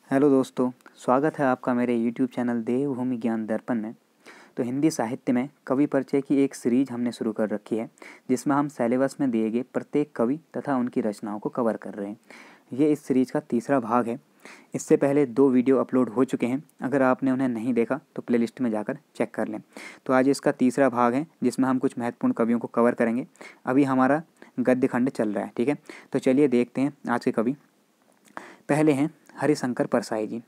Hello दोस्तों, स्वागत है आपका मेरे YouTube चैनल देवभूमि ज्ञान दर्पण में। तो हिंदी साहित्य में कवि परिचय की एक सीरीज हमने शुरू कर रखी है, जिसमें हम सिलेबस में दिए गए प्रत्येक कवि तथा उनकी रचनाओं को कवर कर रहे हैं। ये इस सीरीज का तीसरा भाग है। इससे पहले 2 वीडियो अपलोड हो चुके हैं। अगर आपने उन्हें नहीं देखा तो प्लेलिस्ट में जाकर चेक कर लें। तो आज इसका तीसरा भाग है, जिसमें हम कुछ महत्वपूर्ण कवियों को कवर करेंगे। अभी हमारा गद्य खंड चल रहा है, ठीक है। तो चलिए देखते हैं आज के कवि। पहले हैं हरिशंकर परसाई जी।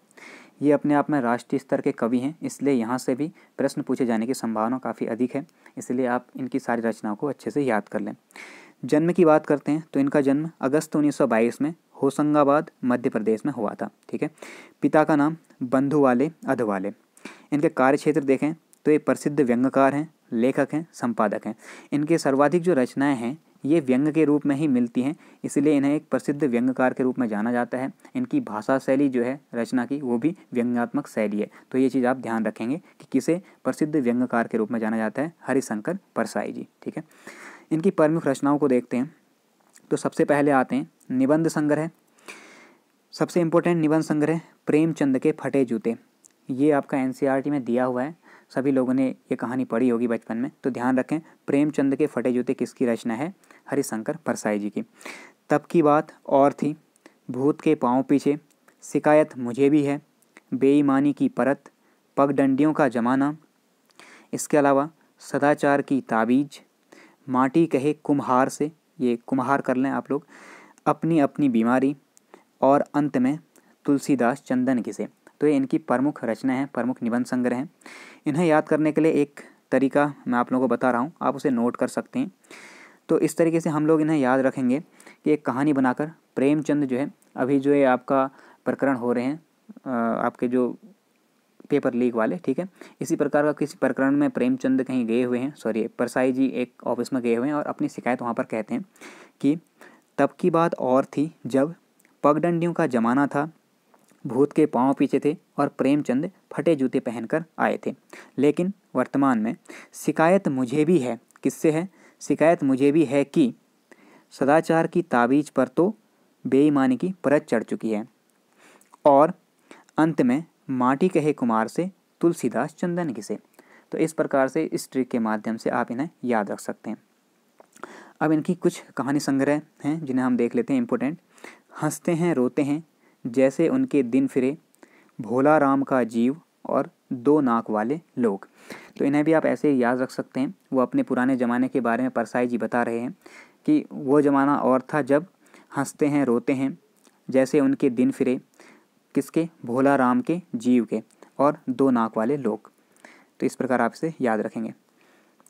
ये अपने आप में राष्ट्रीय स्तर के कवि हैं, इसलिए यहाँ से भी प्रश्न पूछे जाने की संभावना काफ़ी अधिक है। इसलिए आप इनकी सारी रचनाओं को अच्छे से याद कर लें। जन्म की बात करते हैं तो इनका जन्म अगस्त 1922 में होशंगाबाद मध्य प्रदेश में हुआ था, ठीक है। पिता का नाम बंधुवाले अधवाले। इनके कार्य क्षेत्र देखें तो ये प्रसिद्ध व्यंग्यकार हैं, लेखक हैं, संपादक हैं। इनके सर्वाधिक जो रचनाएं हैं ये व्यंग्य के रूप में ही मिलती हैं, इसलिए इन्हें एक प्रसिद्ध व्यंग्यकार के रूप में जाना जाता है। इनकी भाषा शैली जो है रचना की, वो भी व्यंग्यात्मक शैली है। तो ये चीज़ आप ध्यान रखेंगे कि किसे प्रसिद्ध व्यंग्यकार के रूप में जाना जाता है, हरिशंकर परसाई जी, ठीक है। इनकी प्रमुख रचनाओं को देखते हैं तो सबसे पहले आते हैं निबंध संग्रह। सबसे इम्पोर्टेंट निबंध संग्रह प्रेमचंद के फटे जूते। ये आपका एनसीईआरटी में दिया हुआ है। सभी लोगों ने ये कहानी पढ़ी होगी बचपन में, तो ध्यान रखें। प्रेमचंद के फटे जूते किसकी रचना है? हरिशंकर परसाई जी की। तब की बात और थी, भूत के पाँव पीछे, शिकायत मुझे भी है, बेईमानी की परत, पगडंडियों का जमाना, इसके अलावा सदाचार की ताबीज, माटी कहे कुम्हार से, ये कुम्हार कर लें आप लोग, अपनी अपनी बीमारी, और अंत में तुलसीदास चंदन घिसे। तो ये इनकी प्रमुख रचनाएं हैं, प्रमुख निबंध संग्रह हैं। इन्हें याद करने के लिए एक तरीका मैं आप लोगों को बता रहा हूँ, आप उसे नोट कर सकते हैं। तो इस तरीके से हम लोग इन्हें याद रखेंगे कि एक कहानी बनाकर प्रेमचंद जो है, अभी जो ये आपका प्रकरण हो रहे हैं आपके जो पेपर लीक वाले, ठीक है, इसी प्रकार का किसी प्रकरण में प्रेमचंद कहीं गए हुए हैं, सॉरी परसाई जी एक ऑफिस में गए हुए हैं और अपनी शिकायत वहाँ पर कहते हैं कि तब की बात और थी जब पगडंडियों का ज़माना था, भूत के पाँव पीछे थे और प्रेमचंद फटे जूते पहनकर आए थे। लेकिन वर्तमान में शिकायत मुझे भी है। किससे है? शिकायत मुझे भी है कि सदाचार की ताबीज पर तो बेईमानी की परत चढ़ चुकी है, और अंत में माटी कहे कुमार से तुलसीदास चंदन घिसे। तो इस प्रकार से इस ट्रिक के माध्यम से आप इन्हें याद रख सकते हैं। अब इनकी कुछ कहानी संग्रह हैं जिन्हें हम देख लेते हैं। इम्पोर्टेंट, हंसते हैं रोते हैं जैसे उनके दिन फिरे, भोला राम का जीव, और 2 नाक वाले लोग। तो इन्हें भी आप ऐसे ही याद रख सकते हैं। वो अपने पुराने ज़माने के बारे में परसाई जी बता रहे हैं कि वो ज़माना और था जब हंसते हैं रोते हैं जैसे उनके दिन फिरे, किसके? भोला राम के जीव के, और 2 नाक वाले लोग। तो इस प्रकार आप इसे याद रखेंगे।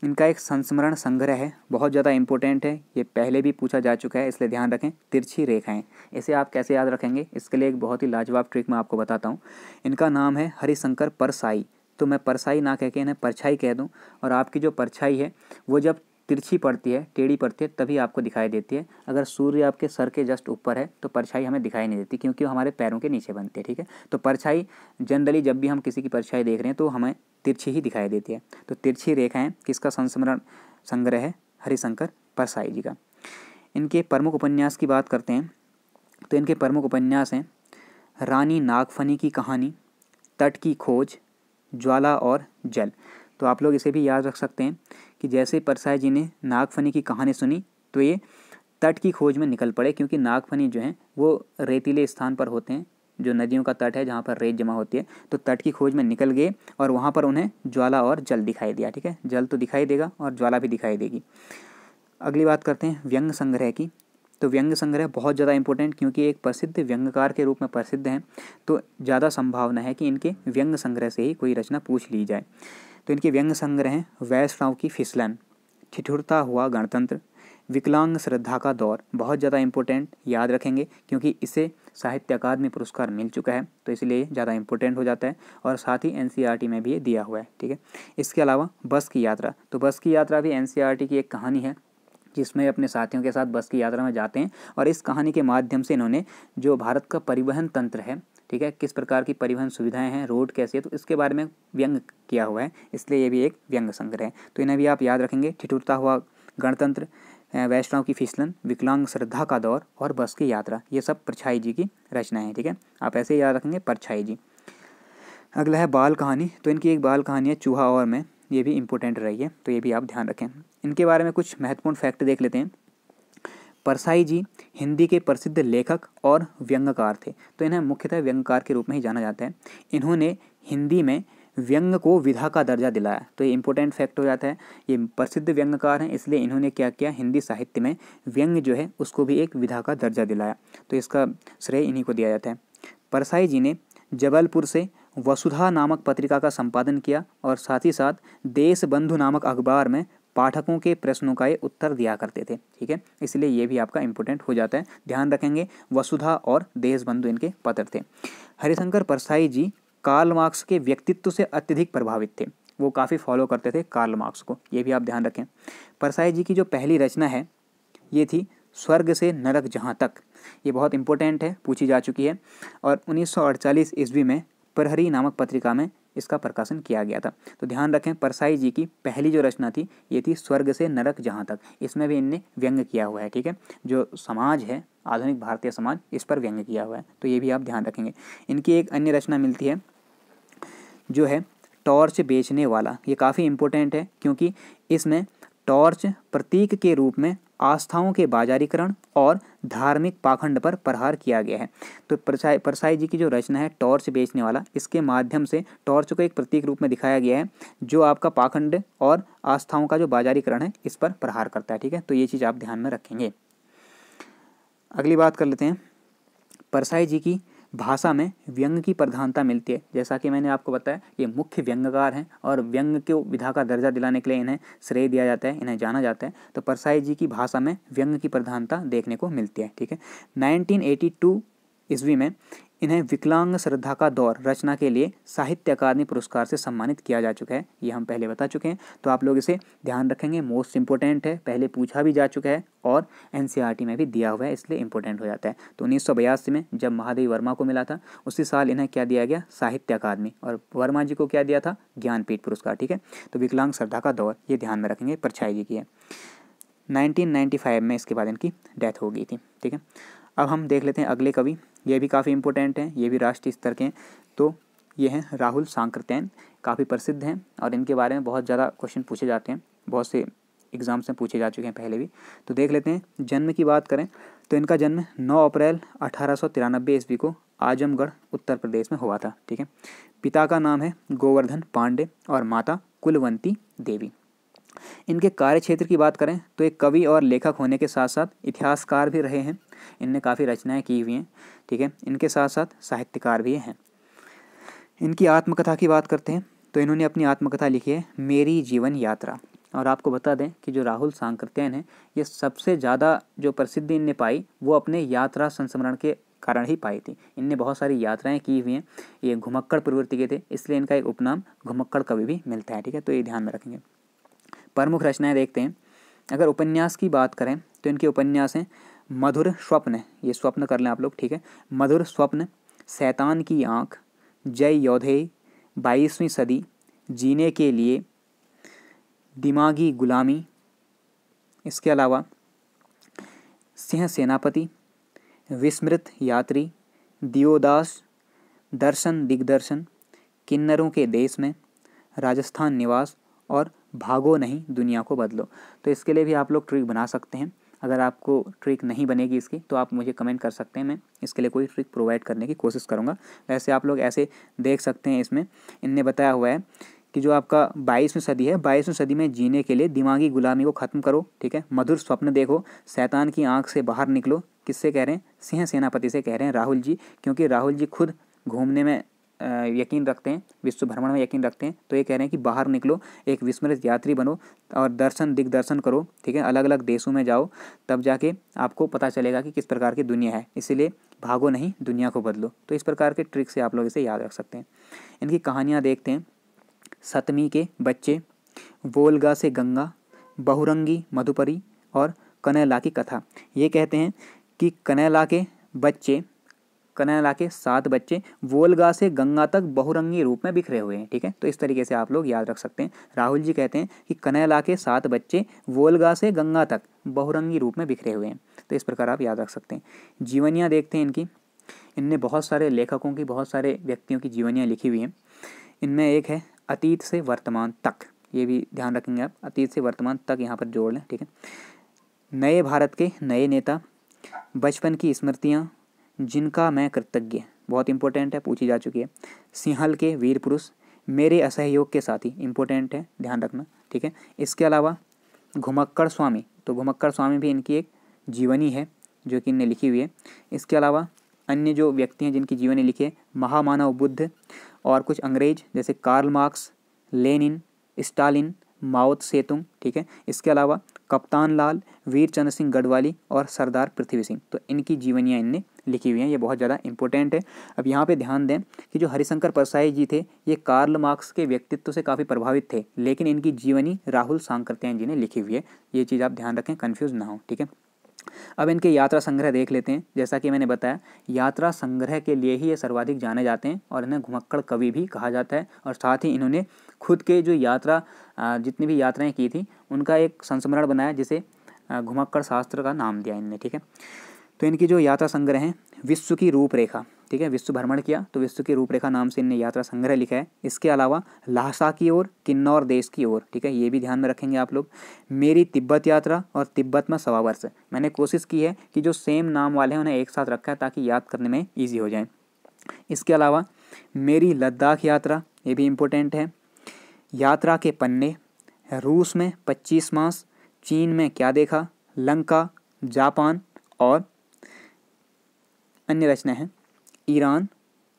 इनका एक संस्मरण संग्रह है, बहुत ज़्यादा इंपॉर्टेंट है, ये पहले भी पूछा जा चुका है, इसलिए ध्यान रखें। तिरछी रेखाएं, इसे आप कैसे याद रखेंगे? इसके लिए एक बहुत ही लाजवाब ट्रिक मैं आपको बताता हूँ। इनका नाम है हरिशंकर परसाई, तो मैं परसाई ना कह के इन्हें परछाई कह दूँ, और आपकी जो परछाई है वो जब तिरछी पड़ती है, टेढ़ी पड़ती है, तभी आपको दिखाई देती है। अगर सूर्य आपके सर के जस्ट ऊपर है तो परछाई हमें दिखाई नहीं देती, क्योंकि वो हमारे पैरों के नीचे बनती है, ठीक है। तो परछाई जनरली जब भी हम किसी की परछाई देख रहे हैं तो हमें तिरछी ही दिखाई देती है। तो तिरछी रेखाएं किसका संस्मरण संग्रह है? हरिशंकर परसाई जी का। इनके प्रमुख उपन्यास की बात करते हैं तो इनके प्रमुख उपन्यास हैं रानी नागफनी की कहानी, तट की खोज, ज्वाला और जल। तो आप लोग इसे भी याद रख सकते हैं कि जैसे परसाई जी ने नागफनी की कहानी सुनी तो ये तट की खोज में निकल पड़े, क्योंकि नागफनी जो हैं वो रेतीले स्थान पर होते हैं, जो नदियों का तट है जहाँ पर रेत जमा होती है। तो तट की खोज में निकल गए और वहाँ पर उन्हें ज्वाला और जल दिखाई दिया, ठीक है। जल तो दिखाई देगा और ज्वाला भी दिखाई देगी। अगली बात करते हैं व्यंग्य संग्रह की। तो व्यंग्य संग्रह बहुत ज़्यादा इंपॉर्टेंट, क्योंकि एक प्रसिद्ध व्यंग्यकार के रूप में प्रसिद्ध हैं, तो ज़्यादा संभावना है कि इनके व्यंग्य संग्रह से ही कोई रचना पूछ ली जाए। तो इनके व्यंग्य संग्रह हैं वैष्णव की फिसलन, ठिठुरता हुआ गणतंत्र, विकलांग श्रद्धा का दौर। बहुत ज़्यादा इंपॉर्टेंट, याद रखेंगे, क्योंकि इसे साहित्य अकादमी पुरस्कार मिल चुका है, तो इसलिए ज़्यादा इंपॉर्टेंट हो जाता है, और साथ ही एनसीईआरटी में भी ये दिया हुआ है, ठीक है। इसके अलावा बस की यात्रा, तो बस की यात्रा भी एनसीईआरटी की एक कहानी है, जिसमें अपने साथियों के साथ बस की यात्रा में जाते हैं, और इस कहानी के माध्यम से इन्होंने जो भारत का परिवहन तंत्र है, ठीक है, किस प्रकार की परिवहन सुविधाएं हैं, रोड कैसी है, तो इसके बारे में व्यंग किया हुआ है, इसलिए ये भी एक व्यंग संग्रह है। तो इन्हें भी आप याद रखेंगे। ठिठुरता हुआ गणतंत्र, वैष्णव की फिसलन, विकलांग श्रद्धा का दौर और बस की यात्रा, ये सब परछाई जी की रचना है। ठीक है, आप ऐसे ही याद रखेंगे परछाई जी। अगला है बाल कहानी। तो इनकी एक बाल कहानी है चूहा और मैं, ये भी इंपॉर्टेंट रही है, तो ये भी आप ध्यान रखें। इनके बारे में कुछ महत्वपूर्ण फैक्ट देख लेते हैं। परसाई जी हिंदी के प्रसिद्ध लेखक और व्यंग्यकार थे। तो इन्हें मुख्यतः व्यंग्यकार के रूप में ही जाना जाता है। इन्होंने हिंदी में व्यंग्य को विधा का दर्जा दिलाया। तो ये इंपॉर्टेंट फैक्ट हो जाता है। ये प्रसिद्ध व्यंग्यकार हैं, इसलिए इन्होंने क्या किया, हिंदी साहित्य में व्यंग्य जो है उसको भी एक विधा का दर्जा दिलाया। तो इसका श्रेय इन्हीं को दिया जाता है। परसाई जी ने जबलपुर से वसुधा नामक पत्रिका का संपादन किया और साथ ही साथ देशबंधु नामक अखबार में पाठकों के प्रश्नों का ये उत्तर दिया करते थे। ठीक है, इसलिए ये भी आपका इंपॉर्टेंट हो जाता है, ध्यान रखेंगे। वसुधा और देशबंधु इनके पत्र थे। हरिशंकर परसाई जी कार्ल मार्क्स के व्यक्तित्व से अत्यधिक प्रभावित थे। वो काफ़ी फॉलो करते थे कार्ल मार्क्स को, ये भी आप ध्यान रखें। परसाई जी की जो पहली रचना है ये थी स्वर्ग से नरक जहाँ तक। ये बहुत इंपॉर्टेंट है, पूछी जा चुकी है। और 1948 ईस्वी में प्रहरी नामक पत्रिका में इसका प्रकाशन किया गया था। तो ध्यान रखें, परसाई जी की पहली जो रचना थी ये थी स्वर्ग से नरक जहाँ तक। इसमें भी इनने व्यंग्य किया हुआ है। ठीक है, जो समाज है आधुनिक भारतीय समाज, इस पर व्यंग्य किया हुआ है, तो ये भी आप ध्यान रखेंगे। इनकी एक अन्य रचना मिलती है जो है टॉर्च बेचने वाला। ये काफ़ी इम्पोर्टेंट है क्योंकि इसमें टॉर्च प्रतीक के रूप में आस्थाओं के बाजारीकरण और धार्मिक पाखंड पर प्रहार किया गया है। तो परसाई जी की जो रचना है टॉर्च बेचने वाला, इसके माध्यम से टॉर्च को एक प्रतीक रूप में दिखाया गया है जो आपका पाखंड और आस्थाओं का जो बाजारीकरण है इस पर प्रहार करता है। ठीक है, तो ये चीज़ आप ध्यान में रखेंगे। अगली बात कर लेते हैं। परसाई जी की भाषा में व्यंग्य की प्रधानता मिलती है। जैसा कि मैंने आपको बताया ये मुख्य व्यंग्यकार हैं और व्यंग्य को विधा का दर्जा दिलाने के लिए इन्हें श्रेय दिया जाता है, इन्हें जाना जाता है। तो परसाई जी की भाषा में व्यंग्य की प्रधानता देखने को मिलती है। ठीक है, 1982 ईस्वी में इन्हें विकलांग श्रद्धा का दौर रचना के लिए साहित्य अकादमी पुरस्कार से सम्मानित किया जा चुका है। ये हम पहले बता चुके हैं, तो आप लोग इसे ध्यान रखेंगे, मोस्ट इंपॉर्टेंट है, पहले पूछा भी जा चुका है और एनसीईआरटी में भी दिया हुआ है, इसलिए इंपॉर्टेंट हो जाता है। तो 1982 में जब महादेवी वर्मा को मिला था उसी साल इन्हें क्या दिया गया, साहित्य अकादमी, और वर्मा जी को क्या दिया था, ज्ञानपीठ पुरस्कार। ठीक है, तो विकलांग श्रद्धा का दौर ये ध्यान में रखेंगे, परछाई जी की है। 1995 में इसके बाद इनकी डेथ हो गई थी। ठीक है, अब हम देख लेते हैं अगले कवि। ये भी काफ़ी इंपॉर्टेंट हैं, ये भी राष्ट्रीय स्तर के हैं। तो ये हैं राहुल सांकृत्यायन, काफ़ी प्रसिद्ध हैं और इनके बारे में बहुत ज़्यादा क्वेश्चन पूछे जाते हैं, बहुत से एग्जाम्स में पूछे जा चुके हैं पहले भी। तो देख लेते हैं। जन्म की बात करें तो इनका जन्म 9 अप्रैल 1893 ईस्वी को आजमगढ़ उत्तर प्रदेश में हुआ था। ठीक है, पिता का नाम है गोवर्धन पांडे और माता कुलवंती देवी। इनके कार्य क्षेत्र की बात करें तो एक कवि और लेखक होने के साथ साथ इतिहासकार भी रहे हैं। इनने काफ़ी रचनाएं की हुई हैं। ठीक है, इनके साथ साथ साहित्यकार भी हैं। इनकी आत्मकथा की बात करते हैं तो इन्होंने अपनी आत्मकथा लिखी है मेरी जीवन यात्रा। और आपको बता दें कि जो राहुल सांकृत्यायन है ये सबसे ज़्यादा जो प्रसिद्धि इनने पाई वो अपने यात्रा संस्मरण के कारण ही पाई थी। इनने बहुत सारी यात्राएं की हुई हैं। ये घुमक्कड़ प्रवृत्ति के थे, इसलिए इनका एक उपनाम घुमक्कड़ कवि भी मिलता है। ठीक है, तो ये ध्यान में रखेंगे। प्रमुख रचनाएं देखते हैं। अगर उपन्यास की बात करें तो इनके उपन्यास हैं मधुर स्वप्न, ये स्वप्न कर लें आप लोग। ठीक है, मधुर स्वप्न, शैतान की आँख, जय योधेय, 22वीं सदी, जीने के लिए, दिमागी गुलामी, इसके अलावा सिंह सेनापति, विस्मृत यात्री, दियोदास, दर्शन दिग्दर्शन, किन्नरों के देश में, राजस्थान निवास और भागो नहीं दुनिया को बदलो। तो इसके लिए भी आप लोग ट्रिक बना सकते हैं। अगर आपको ट्रिक नहीं बनेगी इसकी तो आप मुझे कमेंट कर सकते हैं, मैं इसके लिए कोई ट्रिक प्रोवाइड करने की कोशिश करूँगा। वैसे आप लोग ऐसे देख सकते हैं, इसमें इनने बताया हुआ है कि जो आपका 22वीं सदी है, 22वीं सदी में जीने के लिए दिमागी गुलामी को ख़त्म करो। ठीक है, मधुर स्वप्न देखो, शैतान की आँख से बाहर निकलो। किससे कह रहे हैं, सिंह सेनापति से कह रहे हैं राहुल जी, क्योंकि राहुल जी खुद घूमने में यकीन रखते हैं, विश्व भ्रमण में यकीन रखते हैं। तो ये कह रहे हैं कि बाहर निकलो, एक विस्मृत यात्री बनो और दर्शन दिग्दर्शन करो। ठीक है, अलग अलग देशों में जाओ, तब जाके आपको पता चलेगा कि किस प्रकार की दुनिया है, इसीलिए भागो नहीं दुनिया को बदलो। तो इस प्रकार के ट्रिक से आप लोग इसे याद रख सकते हैं। इनकी कहानियाँ देखते हैं। सतमी के बच्चे, वोल्गा से गंगा, बहुरंगी मधुपरी और कनैला की कथा। ये कहते हैं कि कनैला के बच्चे कनैला के 7 बच्चे वोल्गा से गंगा तक बहुरंगी रूप में बिखरे हुए हैं। ठीक है, तो इस तरीके से आप लोग याद रख सकते हैं। राहुल जी कहते हैं कि कनैला के 7 बच्चे वोल्गा से गंगा तक बहुरंगी रूप में बिखरे हुए हैं। तो इस प्रकार आप याद रख सकते हैं। जीवनियाँ देखते हैं इनकी। इनने बहुत सारे लेखकों की, बहुत सारे व्यक्तियों की जीवनियाँ लिखी हुई हैं। इनमें एक है अतीत से वर्तमान तक, ये भी ध्यान रखेंगे आप, अतीत से वर्तमान तक यहाँ पर जोड़ लें। ठीक है, नए भारत के नए नेता, बचपन की स्मृतियाँ, जिनका मैं कृतज्ञ, बहुत इंपॉर्टेंट है, पूछी जा चुकी है। सिंहल के वीर पुरुष, मेरे असहयोग के साथी, इंपॉर्टेंट है, ध्यान रखना। ठीक है, इसके अलावा घुमक्कड़ स्वामी, तो घुमक्कड़ स्वामी भी इनकी एक जीवनी है जो कि इनने लिखी हुई है। इसके अलावा अन्य जो व्यक्ति हैं जिनकी जीवनी लिखी है, महामानव बुद्ध और कुछ अंग्रेज जैसे कार्ल मार्क्स, लेनिन, स्टालिन, माओ त्से-तुंग। ठीक है, इसके अलावा कप्तान लाल, वीर चंद्र सिंह गढ़वाली और सरदार पृथ्वी सिंह, तो इनकी जीवनियाँ इनने लिखी हुई हैं। ये बहुत ज़्यादा इंपॉर्टेंट है। अब यहाँ पे ध्यान दें कि जो हरिशंकर परसाई जी थे ये कार्ल मार्क्स के व्यक्तित्व से काफ़ी प्रभावित थे, लेकिन इनकी जीवनी राहुल सांकृत्यायन जी ने लिखी हुई है। ये चीज़ आप ध्यान रखें, कन्फ्यूज़ ना हो। ठीक है, अब इनके यात्रा संग्रह देख लेते हैं। जैसा कि मैंने बताया, यात्रा संग्रह के लिए ही ये सर्वाधिक जाने जाते हैं और इन्हें घुमक्कड़ कवि भी कहा जाता है। और साथ ही इन्होंने खुद के जो यात्रा जितनी भी यात्राएं की थी उनका एक संस्मरण बनाया, जिसे घुमक्कड़ शास्त्र का नाम दिया इनने। ठीक है, तो इनकी जो यात्रा संग्रह हैं, विश्व की रूपरेखा, ठीक है, विश्व भ्रमण किया तो विश्व की रूपरेखा नाम से इनने यात्रा संग्रह लिखा है। इसके अलावा ल्हासा की ओर, किन्नौर देश की ओर, ठीक है, ये भी ध्यान में रखेंगे आप लोग। मेरी तिब्बत यात्रा और तिब्बत में 1.25 वर्ष, मैंने कोशिश की है कि जो सेम नाम वाले हैं उन्हें एक साथ रखा है ताकि याद करने में ईजी हो जाए। इसके अलावा मेरी लद्दाख यात्रा, ये भी इम्पोर्टेंट है। यात्रा के पन्ने, रूस में 25 मास, चीन में क्या देखा, लंका, जापान और अन्य रचना है ईरान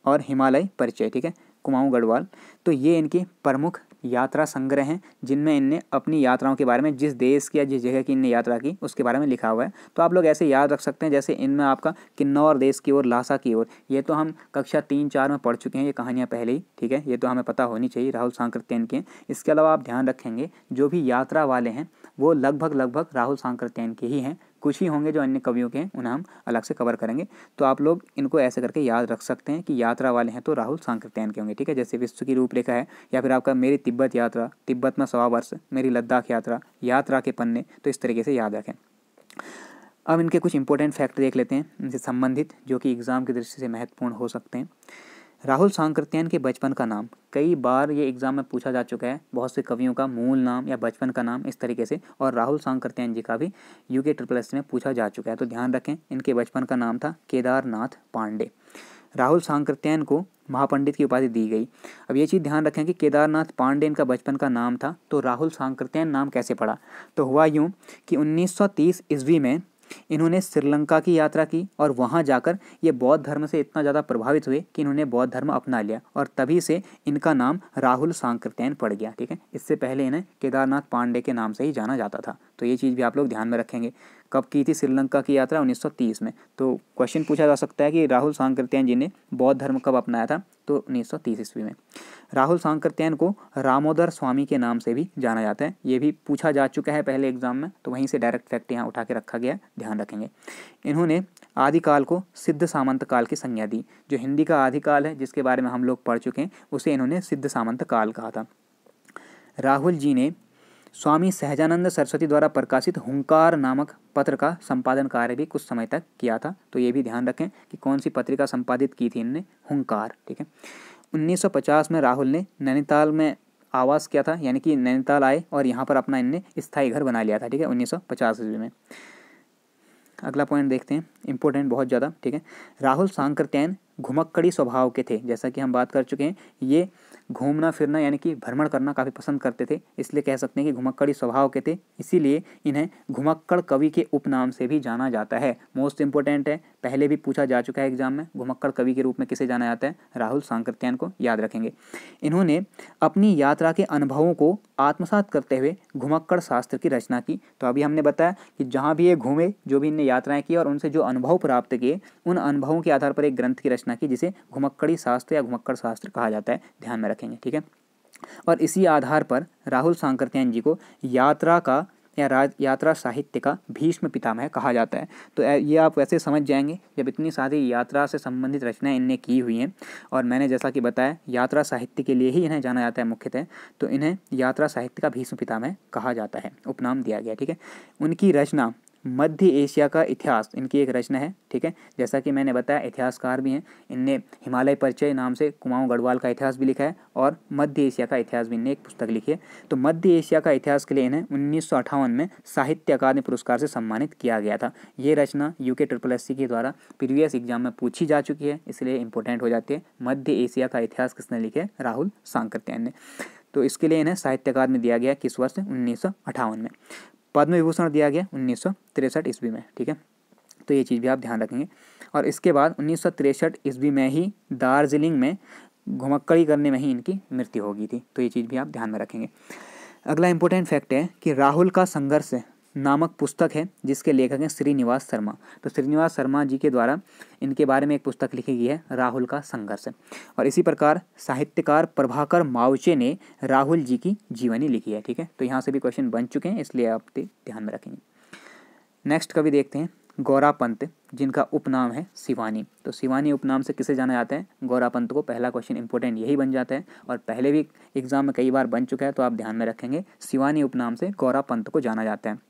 और हिमालय परिचय। ठीक है, कुमाऊं गढ़वाल। तो ये इनके प्रमुख यात्रा संग्रह हैं जिनमें इनने अपनी यात्राओं के बारे में, जिस देश की या जिस जगह की इनने यात्रा की उसके बारे में लिखा हुआ है। तो आप लोग ऐसे याद रख सकते हैं, जैसे इनमें आपका किन्नौर देश की ओर, ल्हासा की ओर, ये तो हम कक्षा 3-4 में पढ़ चुके हैं ये कहानियाँ पहले ही। ठीक है, ये तो हमें पता होनी चाहिए, राहुल सांकृत्यायन के। इसके अलावा आप ध्यान रखेंगे जो भी यात्रा वाले हैं वो लगभग राहुल सांकृत्यायन के ही हैं। कुछ ही होंगे जो अन्य कवियों के हैं, उन्हें हम अलग से कवर करेंगे। तो आप लोग इनको ऐसे करके याद रख सकते हैं कि यात्रा वाले हैं तो राहुल सांकृत्यायन के होंगे। ठीक है, जैसे विश्व की रूपरेखा है, या फिर आपका मेरी तिब्बत यात्रा, तिब्बत में 1.25 वर्ष, मेरी लद्दाख यात्रा, यात्रा के पन्ने, तो इस तरीके से याद रखें। अब इनके कुछ इंपॉर्टेंट फैक्ट देख लेते हैं इनसे संबंधित, जो कि एग्जाम की दृष्टि से महत्वपूर्ण हो सकते हैं। राहुल सांकृत्यायन के बचपन का नाम, कई बार ये एग्जाम में पूछा जा चुका है, बहुत से कवियों का मूल नाम या बचपन का नाम इस तरीके से, और राहुल सांकृत्यायन जी का भी यूके SSS में पूछा जा चुका है। तो ध्यान रखें, इनके बचपन का नाम था केदारनाथ पांडे। राहुल सांकृत्यायन को महापंडित की उपाधि दी गई। अब ये चीज़ ध्यान रखें कि केदारनाथ पांडे इनका बचपन का नाम था, तो राहुल सांकृत्यायन नाम कैसे पड़ा? तो हुआ यूँ कि 1930 ईस्वी में इन्होंने श्रीलंका की यात्रा की और वहाँ जाकर ये बौद्ध धर्म से इतना ज़्यादा प्रभावित हुए कि इन्होंने बौद्ध धर्म अपना लिया, और तभी से इनका नाम राहुल सांकृत्यायन पड़ गया। ठीक है, इससे पहले इन्हें केदारनाथ पांडे के नाम से ही जाना जाता था। तो ये चीज़ भी आप लोग ध्यान में रखेंगे। कब की थी श्रीलंका की यात्रा? 1930 में। तो क्वेश्चन पूछा जा सकता है कि राहुल सांकृत्यायन जी ने बौद्ध धर्म कब अपनाया था? तो 1930 ईस्वी में। राहुल सांकृत्यायन को रामोदर स्वामी के नाम से भी जाना जाता है, ये भी पूछा जा चुका है पहले एग्जाम में, तो वहीं से डायरेक्ट फैक्ट यहाँ उठा के रखा गया, ध्यान रखेंगे। इन्होंने आदिकाल को सिद्ध सामंत काल की संज्ञा दी। जो हिंदी का आदिकाल है जिसके बारे में हम लोग पढ़ चुके हैं, उसे इन्होंने सिद्ध सामंत काल कहा था। राहुल जी ने स्वामी सहजानंद सरस्वती द्वारा प्रकाशित हुंकार नामक पत्र का संपादन कार्य भी कुछ समय तक किया था। तो ये भी ध्यान रखें कि कौन सी पत्रिका संपादित की थी इनने? हुंकार। ठीक है, 1950 में राहुल ने नैनीताल में आवास किया था, यानी कि नैनीताल आए और यहाँ पर अपना इनने स्थायी घर बना लिया था। ठीक है, 1950 ईस्वी में। अगला पॉइंट देखते हैं, इंपॉर्टेंट बहुत ज़्यादा। ठीक है, राहुल सांकृत्यायन घुमक्कड़ी स्वभाव के थे, जैसा कि हम बात कर चुके हैं। ये घूमना फिरना यानी कि भ्रमण करना काफ़ी पसंद करते थे, इसलिए कह सकते हैं कि घुमक्कड़ी स्वभाव के थे, इसीलिए इन्हें घुमक्कड़ कवि के उपनाम से भी जाना जाता है। मोस्ट इंपॉर्टेंट है, पहले भी पूछा जा चुका है एग्जाम में, घुमक्कड़ कवि के रूप में किसे जाना जाता है? राहुल सांकृत्यायन को, याद रखेंगे। इन्होंने अपनी यात्रा के अनुभवों को आत्मसात करते हुए घुमक्कड़ शास्त्र की रचना की। तो अभी हमने बताया कि जहाँ भी ये घूमे, जो भी इनने यात्राएं की और उनसे जो अनुभव प्राप्त किए, उन अनुभवों के आधार पर एक ग्रंथ की रचना की, जिसे घुमक्कड़ी शास्त्र या घुमक्कड़ शास्त्र कहा जाता है, ध्यान में रखेंगे। ठीक है, और इसी आधार पर राहुल सांकृत्यायन जी को यात्रा का या यात्रा साहित्य का भीष्म पितामह कहा जाता है। तो ये आप वैसे समझ जाएंगे जब इतनी सारी यात्रा से संबंधित रचनाएं इनने की हुई हैं, और मैंने जैसा कि बताया यात्रा साहित्य के लिए ही इन्हें जाना जाता है मुख्यतः, तो इन्हें यात्रा साहित्य का भीष्म पितामह कहा जाता है, उपनाम दिया गया। ठीक है, उनकी रचना मध्य एशिया का इतिहास इनकी एक रचना है। ठीक है, जैसा कि मैंने बताया इतिहासकार भी हैं, इनने हिमालय परिचय नाम से कुमाऊं गढ़वाल का इतिहास भी लिखा है और मध्य एशिया का इतिहास भी इनने एक पुस्तक लिखी है। तो मध्य एशिया का इतिहास के लिए इन्हें 1958 में साहित्य अकादमी पुरस्कार से सम्मानित किया गया था। ये रचना यूके SSC के द्वारा प्रीवियस एग्जाम में पूछी जा चुकी है, इसलिए इंपॉर्टेंट हो जाती है। मध्य एशिया का इतिहास किसने लिखे? राहुल सांकृत्यायन ने। तो इसके लिए इन्हें साहित्य अकादमी दिया गया किस वर्ष? 1958 में। पद्म विभूषण दिया गया 1963 ईस्वी में। ठीक है, तो ये चीज़ भी आप ध्यान रखेंगे। और इसके बाद 1963 ईस्वी में ही दार्जिलिंग में घुमक्कड़ी करने में ही इनकी मृत्यु हो गई थी। तो ये चीज़ भी आप ध्यान में रखेंगे। अगला इंपॉर्टेंट फैक्ट है कि राहुल का संघर्ष नामक पुस्तक है जिसके लेखक हैं श्रीनिवास शर्मा। तो श्रीनिवास शर्मा जी के द्वारा इनके बारे में एक पुस्तक लिखी गई है, राहुल का संघर्ष। और इसी प्रकार साहित्यकार प्रभाकर मावचे ने राहुल जी की जीवनी लिखी है। ठीक है, तो यहाँ से भी क्वेश्चन बन चुके हैं, इसलिए आप ध्यान में रखेंगे। नेक्स्ट कवि देखते हैं गौरापंत, जिनका उपनाम है शिवानी। तो शिवानी उपनाम से किसे जाना जाता है? गौरापंत को। पहला क्वेश्चन इंपॉर्टेंट यही बन जाता है और पहले भी एग्जाम में कई बार बन चुका है, तो आप ध्यान में रखेंगे। शिवानी उपनाम से गौरापंत को जाना जाता है।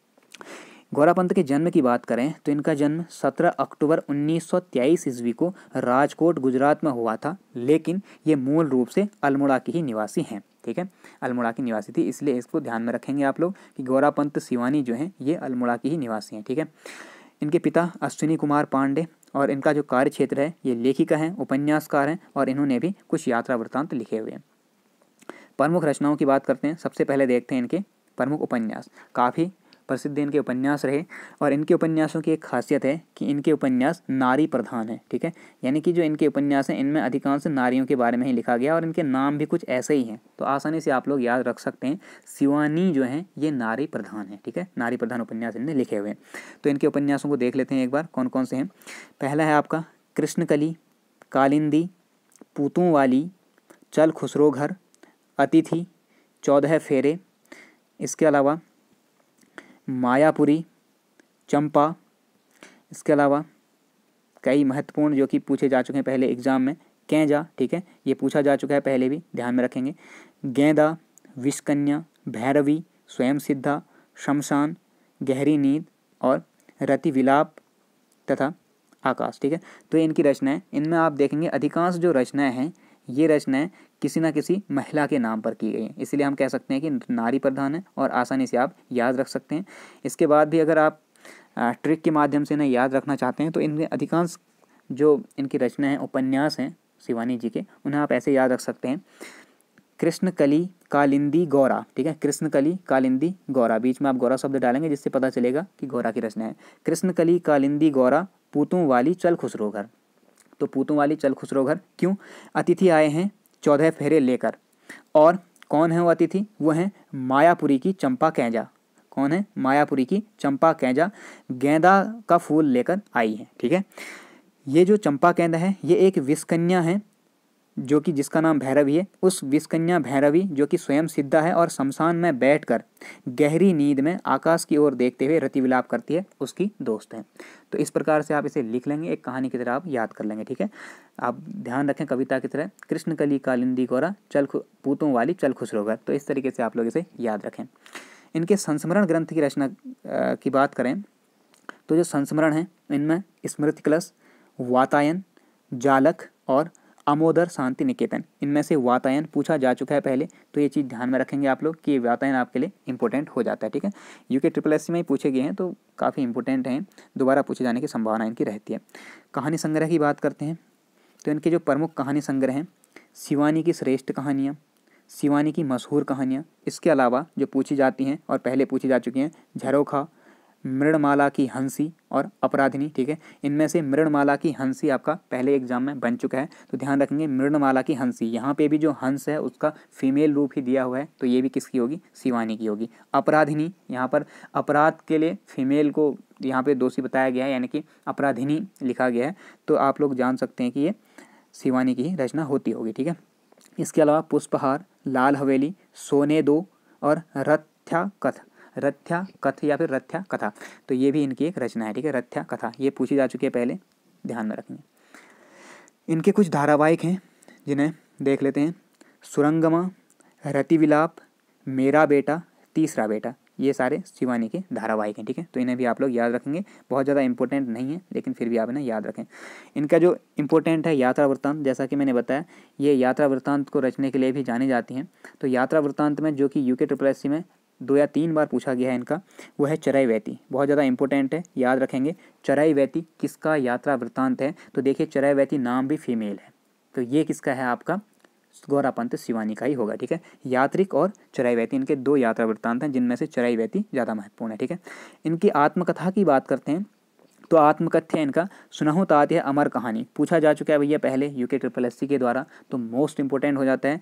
गौरापंत के जन्म की बात करें तो इनका जन्म 17 अक्टूबर 1923 ईस्वी को राजकोट गुजरात में हुआ था, लेकिन ये मूल रूप से अल्मोड़ा की ही निवासी हैं। ठीक है, अल्मोड़ा की निवासी थी, इसलिए इसको ध्यान में रखेंगे आप लोग कि गौरापंत शिवानी जो हैं ये अल्मोड़ा की ही निवासी हैं। ठीक है, इनके पिता अश्विनी कुमार पांडे और इनका जो कार्य क्षेत्र है ये लेखिका हैं, उपन्यासकार हैं और इन्होंने भी कुछ यात्रा वृत्तांत लिखे हुए हैं। प्रमुख रचनाओं की बात करते हैं। सबसे पहले देखते हैं इनके प्रमुख उपन्यास। काफ़ी प्रसिद्ध इनके उपन्यास रहे और इनके उपन्यासों की एक खासियत है कि इनके उपन्यास नारी प्रधान है। ठीक है, यानी कि जो इनके उपन्यास हैं इनमें अधिकांश नारियों के बारे में ही लिखा गया और इनके नाम भी कुछ ऐसे ही हैं, तो आसानी से आप लोग याद रख सकते हैं। शिवानी जो हैं ये नारी प्रधान है। ठीक है, नारी प्रधान उपन्यास इनने लिखे हुए हैं। तो इनके उपन्यासों को देख लेते हैं एक बार, कौन कौन से हैं। पहला है आपका कृष्णकली, कालिंदी, पूतों वाली, चल खुसरो घर, अतिथि, 14 फेरे, इसके अलावा मायापुरी, चंपा, इसके अलावा कई महत्वपूर्ण जो कि पूछे जा चुके हैं पहले एग्जाम में, कैंजा। ठीक है, ये पूछा जा चुका है पहले भी, ध्यान में रखेंगे। गेंदा, विषकन्या, भैरवी, स्वयं सिद्धा, शमशान, गहरी नींद और रति विलाप तथा आकाश। ठीक है, तो ये इनकी रचनाएं। इनमें आप देखेंगे अधिकांश जो रचनाएं हैं ये रचनाएं किसी न किसी महिला के नाम पर की गई हैं, इसलिए हम कह सकते हैं कि नारी प्रधान है और आसानी से आप याद रख सकते हैं। इसके बाद भी अगर आप ट्रिक के माध्यम से इन्हें याद रखना चाहते हैं तो इनमें अधिकांश जो इनकी रचनाएं हैं, उपन्यास हैं शिवानी जी के, उन्हें आप ऐसे याद रख सकते हैं। कृष्णकली, कालिंदी, गौरा। ठीक है, कृष्णकली, कालिंदी, गौरा, बीच में आप गौरा शब्द डालेंगे जिससे पता चलेगा कि गौरा की रचना है। कृष्णकली, कालिंदी, गौरा, पूतों वाली, चल खुसरो घर। तो पूतों वाली, चल खुसरो घर क्यों? अतिथि आए हैं 14 फेरे लेकर, और कौन है वो अतिथि? वो हैं मायापुरी की चंपा कैंजा। कौन है? मायापुरी की चंपा कैंजा गेंदा का फूल लेकर आई है। ठीक है, ये जो चंपा कैंदा है ये एक विषकन्या है जो कि जिसका नाम भैरवी है। उस विषकन्या भैरवी जो कि स्वयं सिद्धा है और शमशान में बैठकर गहरी नींद में आकाश की ओर देखते हुए रति विलाप करती है, उसकी दोस्त है। तो इस प्रकार से आप इसे लिख लेंगे, एक कहानी की तरह आप याद कर लेंगे। ठीक है, आप ध्यान रखें कविता की तरह, कृष्णकली, कालिंदी, गौरा, पूतों वाली, चल खुसरो घर। तो इस तरीके से आप लोग इसे याद रखें। इनके संस्मरण ग्रंथ की रचना की बात करें तो जो संस्मरण है इनमें स्मृति कलश, वातायन, जालक और अमोदर शांति निकेतन, इनमें से वातायन पूछा जा चुका है पहले, तो ये चीज़ ध्यान में रखेंगे आप लोग कि ये वातायन आपके लिए इंपॉर्टेंट हो जाता है। ठीक है, यूके SSC में ही पूछे गए हैं तो काफ़ी इंपॉर्टेंट हैं, दोबारा पूछे जाने की संभावना इनकी रहती है। कहानी संग्रह की बात करते हैं तो इनके जो प्रमुख कहानी संग्रह हैं, शिवानी की श्रेष्ठ कहानियाँ, शिवानी की मशहूर कहानियाँ, इसके अलावा जो पूछी जाती हैं और पहले पूछी जा चुकी हैं, झरोखा, मृणमाला की हंसी और अपराधिनी। ठीक है, इनमें से मृणमाला की हंसी आपका पहले एग्जाम में बन चुका है, तो ध्यान रखेंगे मृणमाला की हंसी। यहाँ पे भी जो हंस है उसका फीमेल रूप ही दिया हुआ है, तो ये भी किसकी होगी? शिवानी की होगी। अपराधिनी, यहाँ पर अपराध के लिए फीमेल को यहाँ पे दोषी बताया गया है, यानी कि अपराधिनी लिखा गया है, तो आप लोग जान सकते हैं कि ये शिवानी की ही रचना होती होगी। ठीक है, इसके अलावा पुष्पहार, लाल हवेली, सोने दो और रथ्या कथ रथ्या कथ या फिर रथ्या कथा, तो ये भी इनकी एक रचना है, ठीक है, रथ्या कथा, ये पूछी जा चुकी है पहले, ध्यान में रखेंगे। इनके कुछ धारावाहिक हैं जिन्हें देख लेते हैं। सुरंगमा, रतिविलाप, मेरा बेटा, तीसरा बेटा, ये सारे शिवानी के धारावाहिक हैं, ठीक है, तो इन्हें भी आप लोग याद रखेंगे। बहुत ज़्यादा इंपॉर्टेंट नहीं है लेकिन फिर भी आप इन्हें याद रखें। इनका जो इम्पोर्टेंट है यात्रा वृत्तांत, जैसा कि मैंने बताया ये यात्रा वृत्तांत को रचने के लिए भी जानी जाती हैं। तो यात्रा वृत्तांत में जो कि UKSSC में 2 या 3 बार पूछा गया है इनका, वो है चराइवैती, बहुत ज़्यादा इंपॉर्टेंट है, याद रखेंगे। चराइवैती किसका यात्रा वृत्तांत है, तो देखिए चराइवैती नाम भी फीमेल है, तो ये किसका है, आपका गौरापंत शिवानी का ही होगा, ठीक है। यात्रिक और चराइवैती इनके 2 यात्रा वृत्तांत हैं, जिनमें से चराइवैती ज़्यादा महत्वपूर्ण है, ठीक है। इनकी आत्मकथा की बात करते हैं तो आत्मकथ्य इनका सुनहु तात यह अमर कहानी, पूछा जा चुका है भैया पहले UKSSC के द्वारा, तो मोस्ट इंपॉर्टेंट हो जाता है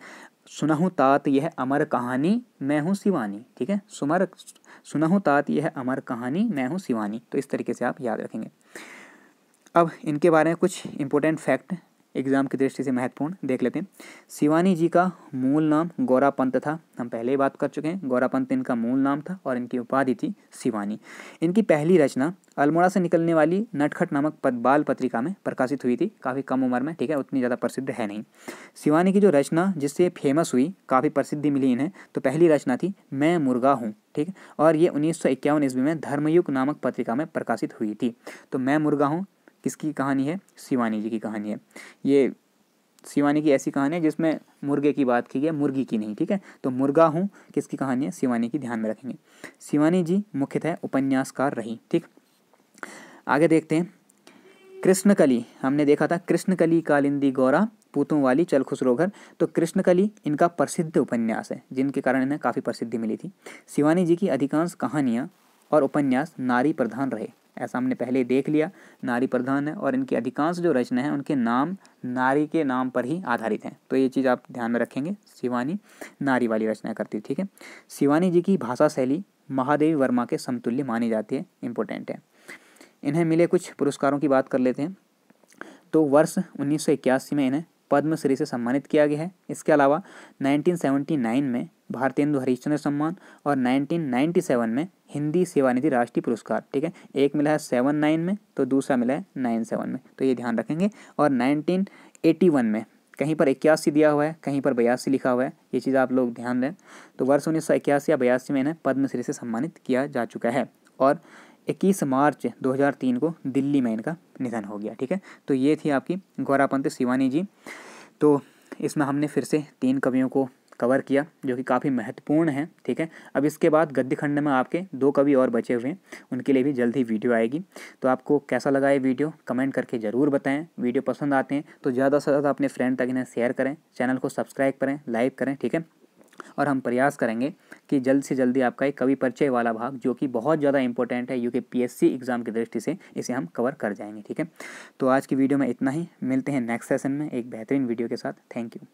सुनहु तात यह अमर कहानी मैं हूँ शिवानी, ठीक है, सुनहु तात यह अमर कहानी मैं हूँ शिवानी, तो इस तरीके से आप याद रखेंगे। अब इनके बारे में कुछ इंपॉर्टेंट फैक्ट एग्जाम की दृष्टि से महत्वपूर्ण देख लेते हैं। शिवानी जी का मूल नाम गौरापंत था, हम पहले ही बात कर चुके हैं, गौरापंत इनका मूल नाम था और इनकी उपाधि थी शिवानी। इनकी पहली रचना अल्मोड़ा से निकलने वाली नटखट नामक बाल पत्रिका में प्रकाशित हुई थी, काफ़ी कम उम्र में, ठीक है, उतनी ज़्यादा प्रसिद्ध है नहीं। शिवानी की जो रचना जिससे फेमस हुई, काफ़ी प्रसिद्धि मिली इन्हें, तो पहली रचना थी मैं मुर्गा हूँ, ठीक है, और ये 1951 ईस्वी में धर्मयुग नामक पत्रिका में प्रकाशित हुई थी। तो मैं मुर्गा हूँ किसकी कहानी है, शिवानी जी की कहानी है। ये शिवानी की ऐसी कहानी है जिसमें मुर्गे की बात की गई, मुर्गी की नहीं, ठीक है। तो मुर्गा हूँ किसकी कहानी है, शिवानी की, ध्यान में रखेंगे। शिवानी जी मुख्यतः उपन्यासकार रही, ठीक। आगे देखते हैं। कृष्णकली हमने देखा था, कृष्णकली कालिंदी गौरा पूतों वाली चल खुसरो घर, तो कृष्णकली इनका प्रसिद्ध उपन्यास है जिनके कारण इन्हें काफ़ी प्रसिद्धि मिली थी। शिवानी जी की अधिकांश कहानियाँ और उपन्यास नारी प्रधान रहे, ऐसा हमने पहले देख लिया, नारी प्रधान है, और इनकी अधिकांश जो रचना है उनके नाम नारी के नाम पर ही आधारित हैं, तो ये चीज़ आप ध्यान में रखेंगे, शिवानी नारी वाली रचना करती, ठीक है। शिवानी जी की भाषा शैली महादेवी वर्मा के समतुल्य मानी जाती है, इंपॉर्टेंट है। इन्हें मिले कुछ पुरस्कारों की बात कर लेते हैं। तो वर्ष 1981 में इन्हें पद्मश्री से सम्मानित किया गया है। इसके अलावा 1979 में भारतेंदु हरिश्चंद्र सम्मान और 1997 में हिंदी सेवानिधि राष्ट्रीय पुरस्कार, ठीक है, एक मिला है 79 में तो दूसरा मिला है 97 में, तो ये ध्यान रखेंगे। और 1981 में कहीं पर 81 दिया हुआ है, कहीं पर 82 लिखा हुआ है, ये चीज़ आप लोग ध्यान दें। तो वर्ष 1981 या 82 में इन्हें पद्मश्री से सम्मानित किया जा चुका है। और 21 मार्च 2003 को दिल्ली में इनका निधन हो गया, ठीक है। तो ये थी आपकी गौरापंत शिवानी जी। तो इसमें हमने फिर से 3 कवियों को कवर किया जो कि काफ़ी महत्वपूर्ण हैं, ठीक है। अब इसके बाद गद्य खंड में आपके 2 कवि और बचे हुए हैं, उनके लिए भी जल्द ही वीडियो आएगी। तो आपको कैसा लगा ये वीडियो कमेंट करके ज़रूर बताएं। वीडियो पसंद आते हैं तो ज़्यादा से ज़्यादा अपने फ्रेंड तक इन्हें शेयर करें, चैनल को सब्सक्राइब करें, लाइक करें, ठीक है। और हम प्रयास करेंगे कि जल्द से जल्दी आपका एक कवि परिचय वाला भाग जो कि बहुत ज़्यादा इंपॉर्टेंट है UKPSC एग्ज़ाम की दृष्टि से, इसे हम कवर कर जाएंगे, ठीक है। तो आज की वीडियो में इतना ही, मिलते हैं नेक्स्ट सेशन में एक बेहतरीन वीडियो के साथ। Thank you.